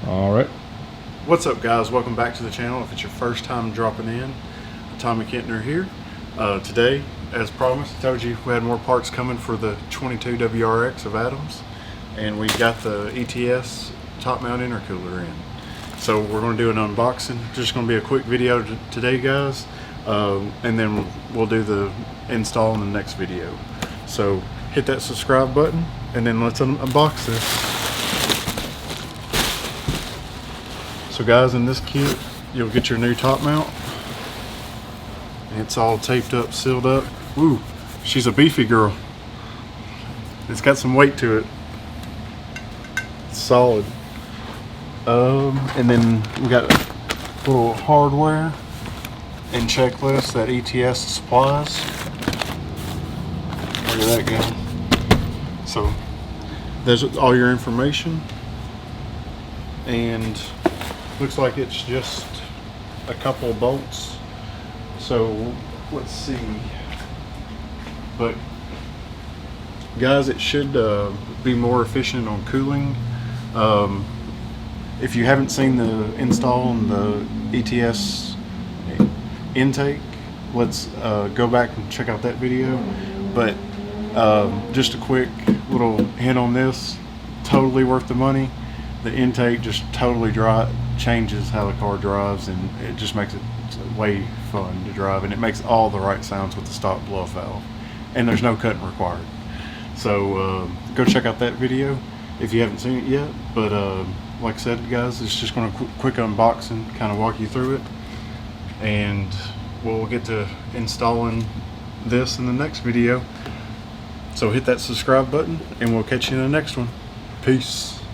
All right. What's up, guys? Welcome back to the channel. If it's your first time dropping in, Tommy Kentner here. Today, as promised, I told you we had more parts coming for the 22 WRX of Adams, and we got the ETS top mount intercooler in. So we're going to do an unboxing. Just going to be a quick video today, guys, and then we'll do the install in the next video. So hit that subscribe button, and then let's unbox this. So guys, in this kit, you'll get your new top mount. It's all taped up, sealed up. Ooh, she's a beefy girl. It's got some weight to it. It's solid. And then we got a little hardware and checklist that ETS supplies. Look at that guy. So there's all your information, and looks like it's just a couple of bolts. So let's see. But guys, it should be more efficient on cooling. If you haven't seen the install on the ETS intake, let's go back and check out that video. But just a quick little hint on this, totally worth the money. The intake just totally changes how the car drives, and it just makes it way fun to drive, and it makes all the right sounds with the stock blow-off valve, and there's no cutting required. So go check out that video if you haven't seen it yet. But like I said, guys, it's just going to quick unboxing, kind of walk you through it, and we'll get to installing this in the next video. So hit that subscribe button, and we'll catch you in the next one. Peace.